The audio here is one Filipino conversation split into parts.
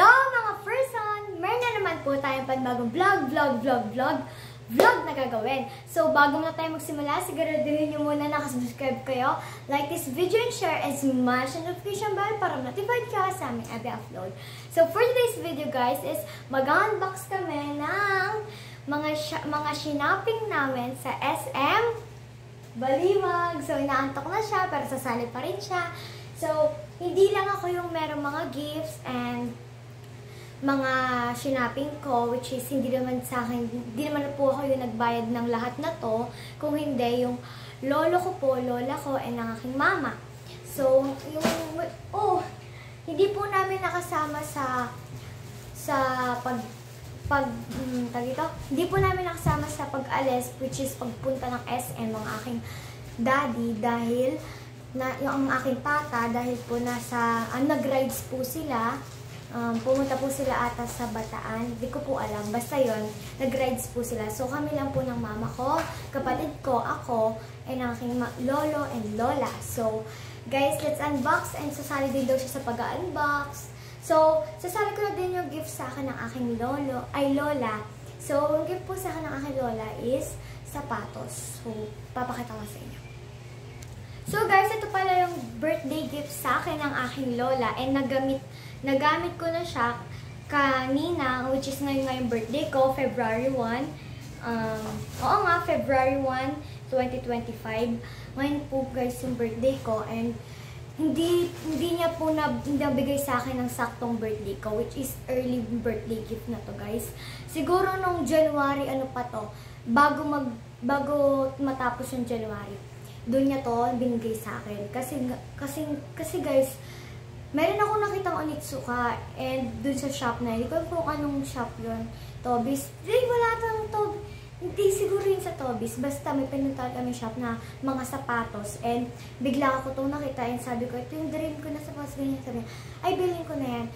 Hello mga person! Meron na naman po tayong panbagong vlog na gagawin. So, bago na tayo magsimula, siguraduhin nyo muna nakasubscribe kayo. Like this video and share and smash the notification bell para notified ka sa aming every upload. So, for today's video guys is mag-unbox kami ng mga shinaping namin sa SM Baliwag. So, inaantok na siya pero sasali pa rin siya. So, hindi lang ako yung merong mga gifts and mga shinaping ko, which is hindi naman sa akin, hindi naman po ako yung nagbayad ng lahat na to, kung hindi yung lolo ko po, lola ko, and ang aking mama. So, hindi po namin nakasama hindi po namin nakasama sa pag-alis, which is pagpunta ng SM ng aking daddy, dahil yung aking tata, dahil po nag-rides po sila. Pumunta po sila ata sa Bataan. Hindi ko po alam. Basta yon, nag-rides po sila. So, kami lang po ng mama ko, kapatid ko, ako, and aking lolo and lola. So, guys, let's unbox. And sasali din daw siya sa pag-unbox. So, sasali ko na din yung gift sa akin ng aking lola. So, yung gift po sa akin ng aking lola is sapatos. So, papakita ko sa inyo. So, guys, ito pala yung birthday gift sa akin ng aking lola. And nagamit ko na siya kanina, which is ngayon birthday ko, February 1. Oo nga, February 1, 2025. Ngayon po guys yung birthday ko, and hindi niya po nabigay sa akin ng saktong birthday ko, which is early birthday gift na to guys. Siguro nung January, bago matapos yung January, doon niya to binigay sa akin. Kasi guys, meron ako nakitang Onitsuka and dun sa shop na, hindi ko kung anong shop yun. Tobis. Wala tang Tobis. Hindi siguro yun sa Tobis. Basta may pinuntahan kami shop na mga sapatos. And bigla ako itong nakita and sabi ko, ito yung dream ko na sapatos. Ganyan sabi, ay bilhin ko na yan.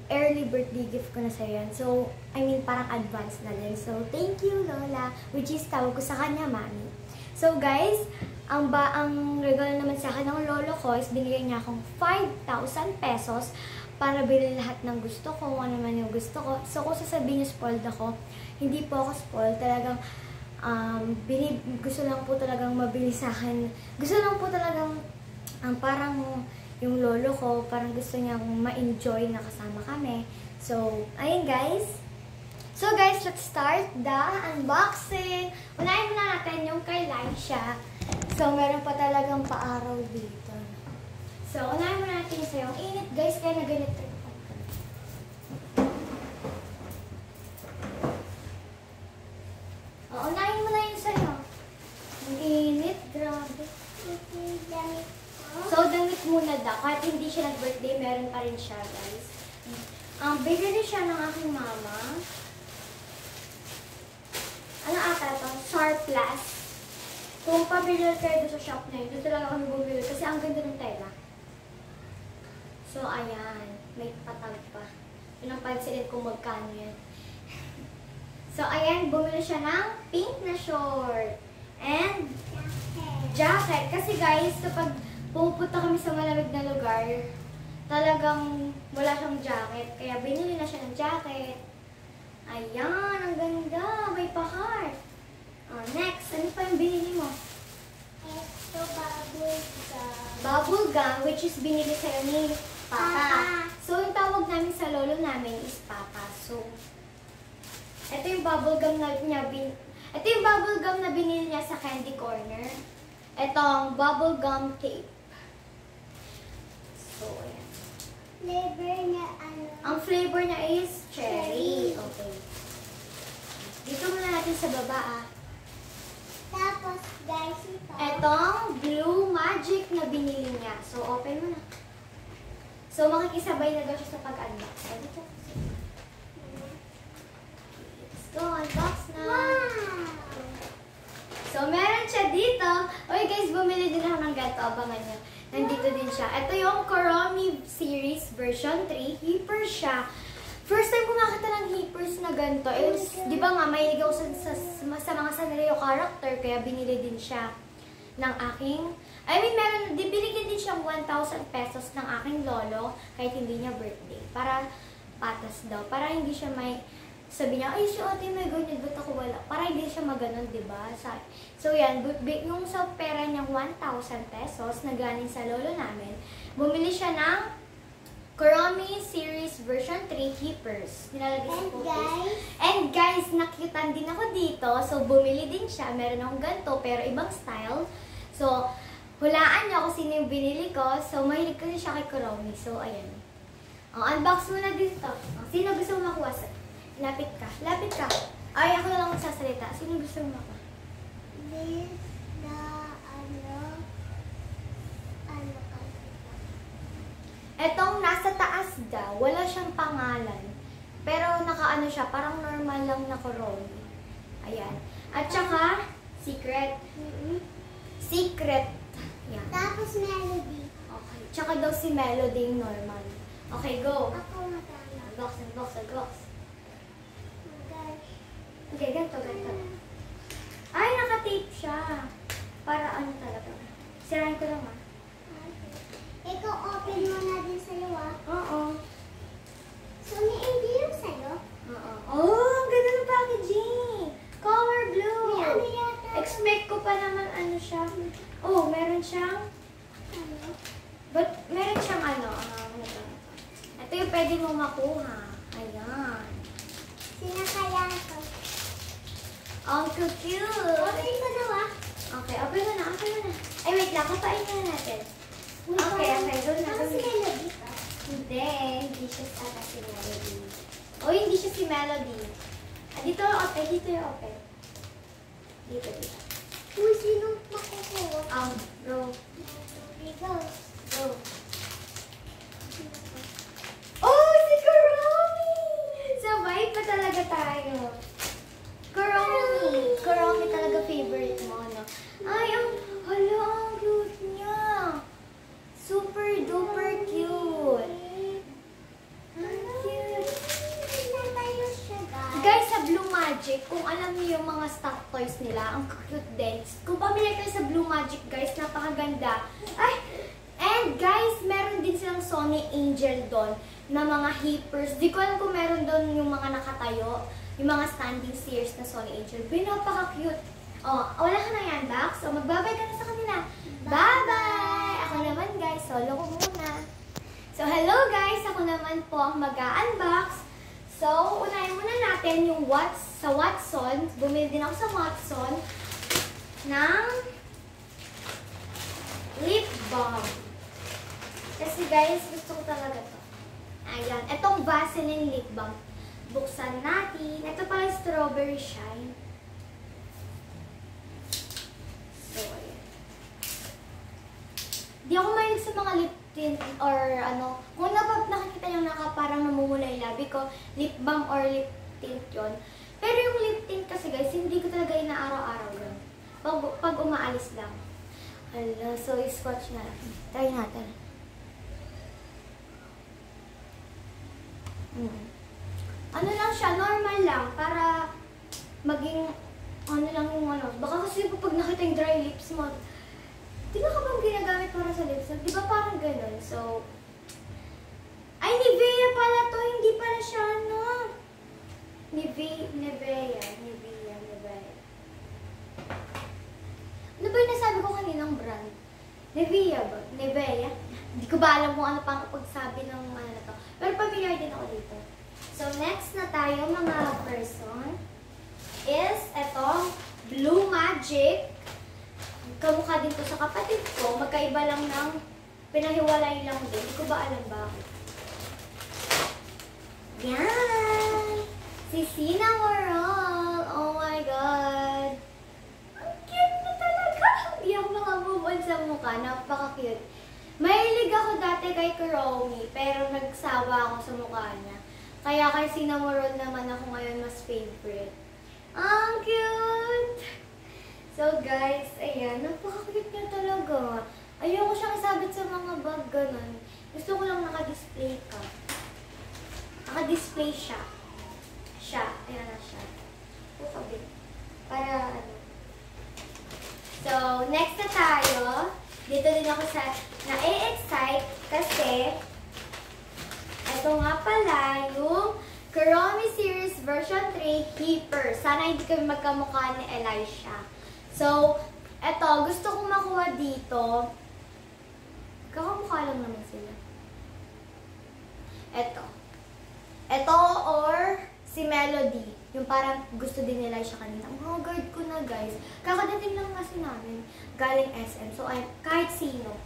Early birthday gift ko na sa yan. So, parang advance na din. So, thank you Lola. Which is tawag ko sa kanya, Mami. So guys, ang regalo naman sa akin ng lolo ko is binigay niya akong 5,000 pesos para bilhin lahat ng gusto ko, kung ano man yung gusto ko. So kung sasabihin niyo spoiled ako, hindi po ako spoiled. Talagang gusto lang po talagang mabili sa akin. Gusto lang po talagang parang yung lolo ko, parang gusto niya ma-enjoy na kasama kami. So, ayun guys. So guys, let's start the unboxing. Unahin muna natin yung kay Laisha. So, meron pa talagang paaraw dito. So, unahin muna natin yung sa'yo. Ang init guys, kaya naganit rin ako. Unahin muna yung sa'yo. Ang init, grabe. So, damit muna daw. Kahit hindi siya nag-birthday, meron pa rin siya guys. Bigyan siya ng aking mama. Ano ata ito? Surplus. Kung pabili kayo doon sa shop na yun, doon talaga kami bumili kasi ang ganda ng tela. So, ayan. May patag pa. Yun ang pansilin kung magkano yan. So, ayan. Bumili siya ng pink na short. And jacket. Kasi guys, kapag pupunta kami sa malamig na lugar, talagang wala siyang jacket. Kaya binili na siya ng jacket. Ayan, ang ganda. May pa-heart. Next, ano pa yung binili mo? Ito, bubble gum. Bubble gum, which is binili sa'yo ni Papa. So, yung tawag namin sa lolo namin is Papa. So, ito yung bubble gum na binili niya sa candy corner. Ito ang bubble gum tape. So, ayan. Flavor niya Ang flavor niya is cherry. Okay. Dito muna natin sa baba Tapos guys, ito. Etong Blue Magic na binili niya. So, open mo na. So, makikisabay na daw siya sa pag-unbox. Let's go, unbox na. Wow! So, meron siya dito. Oy guys, bumili din ako ng ganito. Abangan niyo. Nandito din siya. Ito yung Kuromi Series version 3. Hyper siya. First time ko nakita ng hypers na ganito. Di ba nga, mahilig ako sa mga Sanrio character, kaya binili din siya. ng aking, meron, binigyan din siyang 1,000 pesos ng aking lolo kahit hindi niya birthday. Para patas daw. Para hindi siya may, sabi niya, ay si ate may ganyan, ba't ako wala? Para hindi siya maganon, diba? So yan, yung sa pera niyang 1,000 pesos na galing sa lolo namin, bumili siya ng Kuromi Series Version 3 Keepers. Nilalagay sa photos. And guys, nakitan din ako dito. So, bumili din siya. Meron akong ganito, pero ibang style. So, hulaan niyo kung sino yung binili ko. So, mahilig kasi siya kay Kuromi. So, ayan. Unbox muna dito. Sino gusto mo makuha? Lapit ka. Lapit ka. Ay, ako na lang magsasalita. Sino gusto mo makuha? This, the, Etong nasa taas daw, wala siyang pangalan. Pero nakaano siya, parang normal lang na Kuromi. Ayan. At saka, secret. Secret. Yan. Tapos melody. Okay. Tsaka daw si Melody yung normal. Okay, go. Ako matala. Unbox. Oh gosh. Okay, ganito. Ay, naka-tape siya. Para ano talaga. Sirahin ko lang Ikaw open mo na din sa'yo Oo. So, may hindi yung sa'yo? Oo. Oh, ang ganda ng packaging. Color blue. May ano yata? Expect ko pa naman ano siya. Oh, meron siyang, Ano? but meron siyang ano ba? Ito yung pwede mo makuha. Ayan. Sino kaya ito? Ang cute. Open ko na Okay, open mo na. Ay, wait lang. Kapain na natin. Okay, go na. Ako si Melody ka. Hindi siya ata si Melody. O, hindi siya si Melody. Dito yung open. Dito. Kung sino makukuha? Go. Go. Oh, si Kuromi! Sabay pa talaga tayo. Kuromi talaga favorite mo, no? Ay, hala, ang cute niya. Super duper cute. Ang cute. Guys, sa Blue Magic, kung alam niyo yung mga stock toys nila, ang cute din. Kung pamili kayo sa Blue Magic, guys, napakaganda. Ay, and guys, meron din silang Sony Angel doon na mga hippers. Di ko alam kung meron doon yung mga nakatayo, yung mga standing stairs na Sony Angel. Napaka-cute. Wala ka na yan, Dax. So, magbabay ka na sa kanila. Bye-bye! Ako naman, guys. Solo ko muna. So, hello, guys. Ako naman po ang mag-unbox. So, unahin muna natin yung sa Watson. Bumili din ako sa Watson ng lip balm. Kasi, guys, gusto ko talaga to. Ayan. Itong Vaseline lip balm. Buksan natin. Ito pala yung strawberry shine. So, ayan. Di ako mahilig sa mga lip tint or ano. Kung nakikita nyo parang namumula yung labi ko, lip balm or lip tint yun. Pero yung lip tint kasi guys, hindi ko talaga inaaraw-araw yun. Pag umaalis lang. Hala, so i-swatch na lang. Try natin. Ano lang siya, normal lang, para maging, ano lang yung ano. Baka kasi pag nakita yung dry lips mo, di ba ka bang ginagamit para sa lips? Di ba parang ganun? So, ay, Nivea pala to, hindi pala siya, ano. Nivea. Ano ba yung nasabi ko kaninang brand? Nivea ba? Nivea? Hindi ko ba alam kung ano pang pagsabi ng ano na to. Pero familiar din ako dito. So, next na tayo mga person is etong Blue Magic. Kamukha din to sa kapatid ko. Magkaiba lang ng pinahiwalay lang din. Hindi ko ba alam bakit. Yan! Si Cinnamoroll! Oh my God! Ang cute na talaga! Hindi ako makamove on sa mukha. Napaka-cute. Mahilig ako dati kay Kuromi, pero nagsawa ako sa mukha niya. Kaya kay Cinnamoroll naman ako ngayon mas favorite. Ang cute! So guys, ayan, napaka-cute niya talaga. Ayoko siyang isabit sa mga bag, ganun. Gusto ko lang naka-display ka. Naka-display siya. Ayan na siya. Para ano. So, next na tayo. Dito din ako sa na-excite kasi ito nga pala yung Kuromi Series version 3 Keeper. Sana hindi kami magkamukha ni Elisha. So, ito, gusto kong makuha dito. Kakamukha lang naman sila. Ito or si Melody. Yung parang gusto din nila siya kanina. Mga guard ko na guys. Kakadating lang kasi namin. Galing SM. So, kahit sino.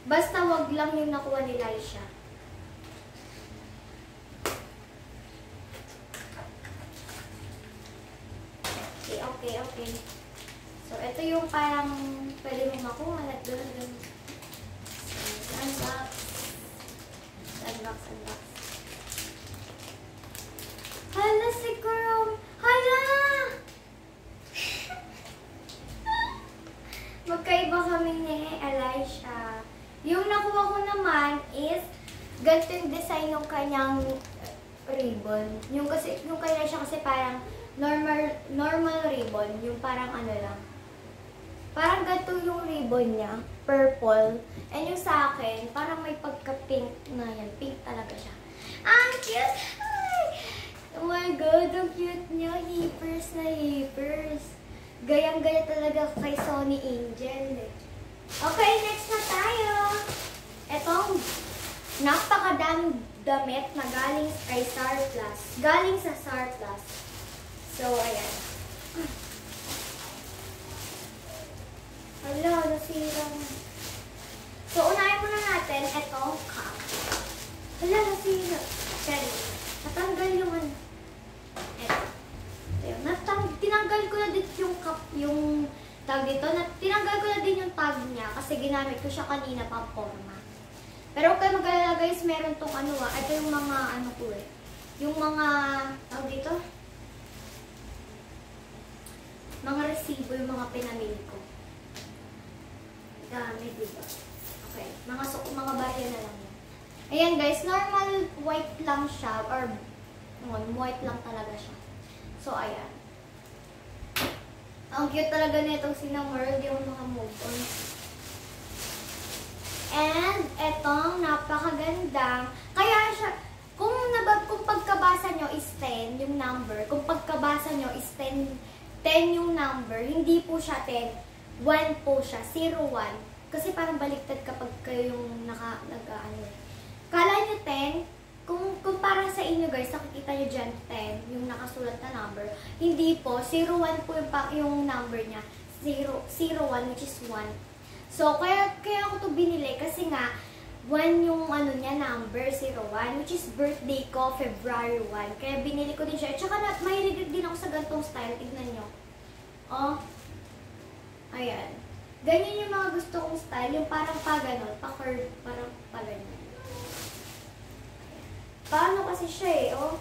Basta wag lang yung nakuha ni Laisha. Okay. So, ito yung parang pwede mong makuha. Unbox. Hala, si Kuromi. Hala! Magkaiba kami ni Elisha. Yung nakuha ko naman is ganito yung design ng kanyang ribbon. Yung kay Elisha kasi parang normal ribbon. Yung parang ano lang. Parang ganito yung ribbon niya. Purple. And yung sa akin, parang may pagka-pink na yan. Pink talaga siya. Ang cute! Ay! Oh my God, ang cute niya. Hippers na hippers. Gayang-gaya talaga kay Sony Angel. Okay, next na tayo. Etong napakadaming damit na galing kay Sarplus. Galing sa Sarplus. So, ayan. Hala, nasira na. So, unahin muna natin itong cup. Hala, nasira. Sorry. Natanggal yung ano. Ito. Tinanggal ko na din yung cup, yung tag dito. Tinanggal ko na din yung tag niya kasi ginamit ko siya kanina pang forma. Pero huwag kayo mag-alala guys, meron tong ano ito yung mga ano ko eh. Yung mga, tag dito. Mga resibo, yung mga pinamili ko. Dami, diba? Okay. Mga barya na lang yan. Ayan guys, normal white lang siya. Or, white lang talaga siya. So, ayan. Ang cute talaga nitong Cinnamoroll. Hindi ako makamove on. And, etong napakagandang. Kaya siya, kung pagkabasa nyo is 10 yung number, kung pagkabasa nyo is 10 yung number, hindi po siya 10. 1 po siya, 0, 1. Kasi parang baliktad kapag kayo yung nag-ano. Kala nyo 10, kung para sa inyo guys, nakikita nyo dyan 10, yung nakasulat na number. Hindi po, 0, 1 po yung number niya. 0, 1, which is 1. So, kaya ako to binili kasi nga, 1 yung ano niya, number 01, which is birthday ko, February 1. Kaya binili ko din siya. At saka mahilig din ako sa gantong style. Tignan nyo. Oh. Ayan. Ganyan yung mga gusto kong style. Yung parang pa-ganon, pa-curve, parang pa-ganon. Paano kasi siya eh, oh.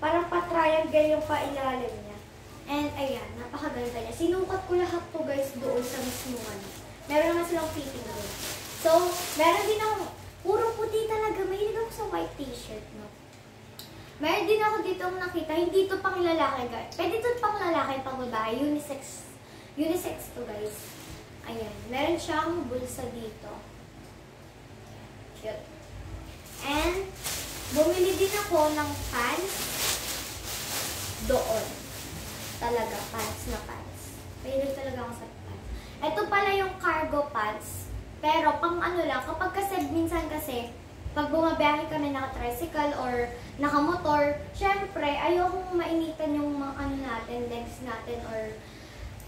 Parang pa-triangle yung pa-ilalim niya. And ayan, napakaganda niya. Sinukat ko lahat to guys doon sa mismo ano. Meron naman silang fitting doon. So, meron din ako, puro puti talaga. Mahilig ako sa white t-shirt, no? Meron din ako dito nakita, hindi ito pang lalaki guys. Pwede ito pang lalaki, pang babae. Unisex to guys. Ayan. Meron siyang bulsa dito. Cute. And, bumili din ako ng pants doon. Talaga, pants na pants. Mahilig talaga ako sa pants. Ito pala yung cargo pants. Pero, pang ano lang, kapag kasi, minsan kasi, pag bumabiyahe kami naka-tricycle or naka-motor, syempre, ayokong mainitan yung mga ano natin, legs natin, or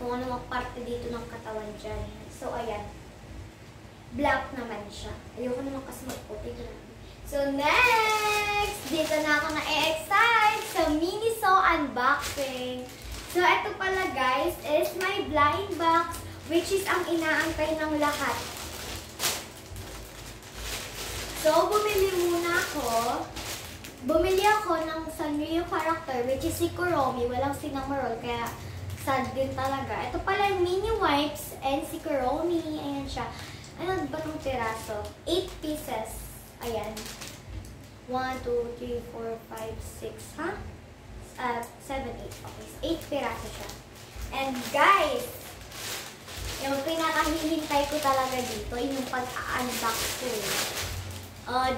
kung ano mga parte dito ng katawan dyan. So, ayan. Black naman siya. Ayoko naman kasi magputi. So, next! Dito na ako na-excite sa Miniso unboxing. So, ito pala guys, is my blind box, which is ang inaantay ng lahat. So, bumili ako ng sa new character, which is si Kuromi. Walang Cinnamoroll, kaya sad din talaga. Ito pala yung mini wipes and si Kuromi. Ayan siya. Ano ba itong piraso? 8 pieces. Ayan. 1, 2, 3, 4, 5, 6, ha? 7, 8. Okay. 8 piraso siya. And guys, Yung pinakahihintay ko talaga dito, yung pag-unbox ko.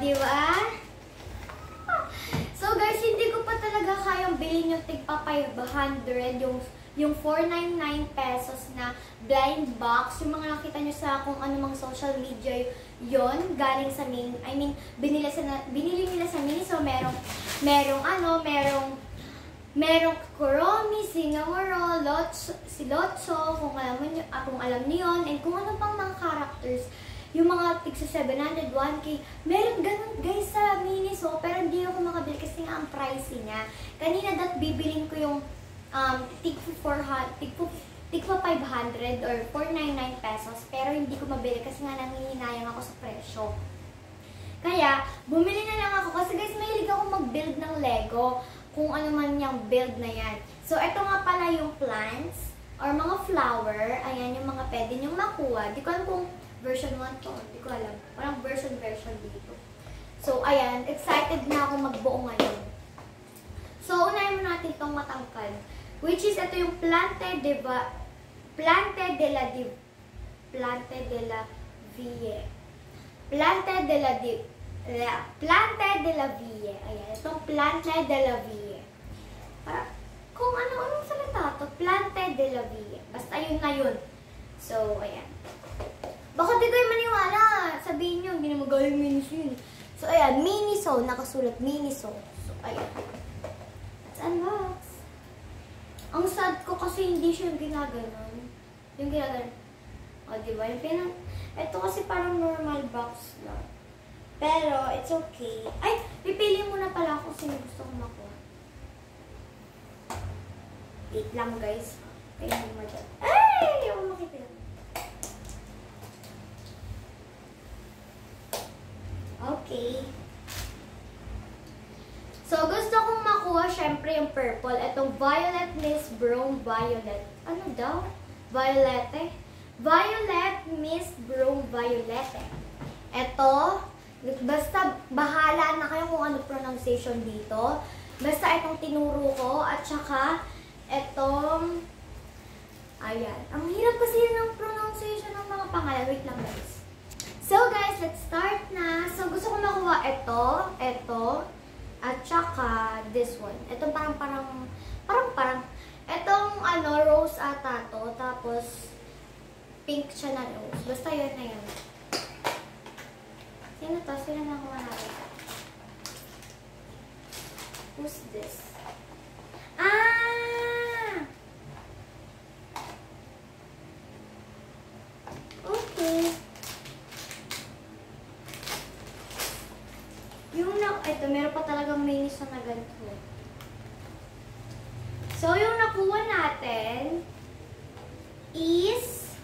Di ba? So guys, hindi ko pa talaga kayang bilhin yung tigpa 500, yung 499 pesos na blind box. Yung mga nakita nyo sa kung ano mang social media yon galing sa binili nila sa Miniso. Merong Kuromi, Singamoro, Lotso, kung alam niyo yun, and kung ano pang mga characters, yung mga tigsa 700, 1K, meron ganun guys sa Miniso, pero hindi ako makabili kasi nga ang pricey niya. Kanina bibiling ko yung tigpa 500 or 499 pesos, pero hindi ko mabili kasi nga nangihinayang ako sa presyo. Kaya, bumili na lang ako kasi guys, mahilig ako mag-build ng Lego, kung ano man yung build na yan. So, ito nga pala yung plants or mga flower. Ayan yung mga pwede nyong makuha. Di ko alam kung version 1 to. Di ko alam. Walang version dito. So, ayan. Excited na ako magbuo ngayon. So, unahin mo natin itong matangkad. Which is, ito yung Plante de la Vie. Plante de la Vie. Ayan, itong Plante de la Vie. Para, kung anong salita to, Plante de la Vie. Basta yun na yun. So, ayan. Baka di kayo maniwala. Sabihin nyo, hindi na magaling Miniso yun. So, ayan, Miniso. Nakasulat Miniso. So, ayan. Let's unbox. Ang sad ko kasi hindi siya yung ginaganon. Yung ginaganon. O, diba? Ito kasi parang normal box lang. Pero, it's okay. Ay, pipili muna pala ako sino gusto ko makuha. Wait lang, guys. Kaya mo dyan. Ay! Ayaw mo makita yan. Okay. So, gusto kong makuha, syempre, yung purple. Itong Violet Miss Broom Violet. Ano daw? Violete? Violet Miss Broom Violete. Ito, basta bahala na kayo kung ano pronunciation dito. Basta itong tinuro ko at saka itong ayan. Ang hirap kasi ng pronunciation ng mga pangalan. Wait lang guys. So guys, let's start na. So gusto ko makuha ito, at saka this one. Itong parang itong rose ata to. Tapos pink siya na rose. Basta yun na yun. Sino to? Sino nakuha natin? Who's this? Ah! Okay. Ito, meron pa talagang Miniso na ganito. So, yung nakuha natin is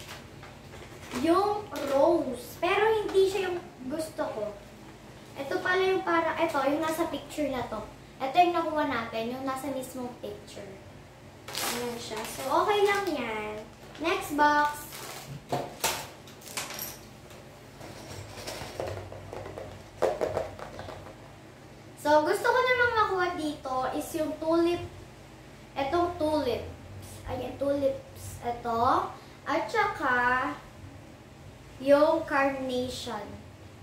yung rose. Pero hindi siya yung gusto ko. Ito pala yung yung nasa picture na to. Ito yung nakuha natin, yung nasa mismong picture. Ayan siya. So, okay lang yan. Next box. So, gusto ko namang makuha dito is yung tulip. Etong tulips. Ayan, tulips. Ito. At saka, yung carnation.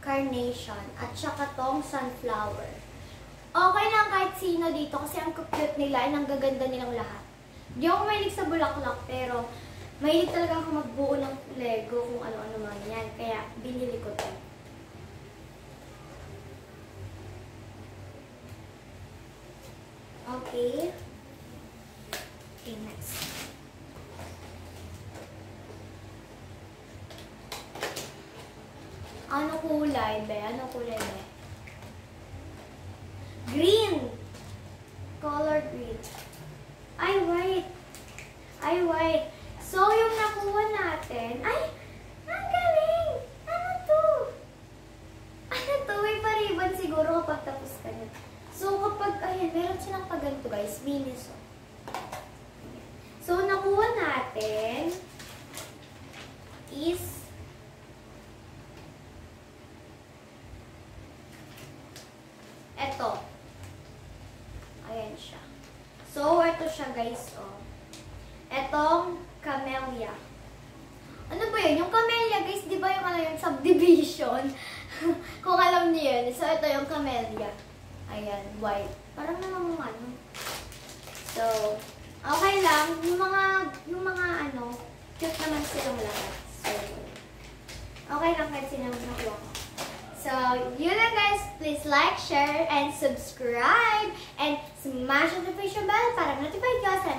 At saka tong sunflower. Okay lang kahit sino dito kasi ang cute nila at ang gaganda nilang lahat. Hindi ako mahilig sa bulaklak pero mahilig talaga ako magbuo ng Lego kung ano-ano man yan. Kaya binili ko to. Okay. Okay, next. Ano kulay, be? Green! Color green. Ay, white. So, yung nakuha natin, ang galing! Ano to? May pariban siguro kapag tapos ka na. So, kapag, meron silang paganto guys, Miniso. So, nakuha natin is eto. Ayan siya. So, ito siya guys, oh. Etong camellia. Ano ba yun? Yung camellia, guys, di ba yung ano yung subdivision? Kung alam niyo yun. So, ito yung camellia. Ayan, white. Parang namang ano. So, okay lang. Yung mga ano, cute naman silang lahat. So, okay lang kahit sila nakuha ko. So, yun lang guys. Please like, share, and subscribe. And smash the notification bell para notify ka sa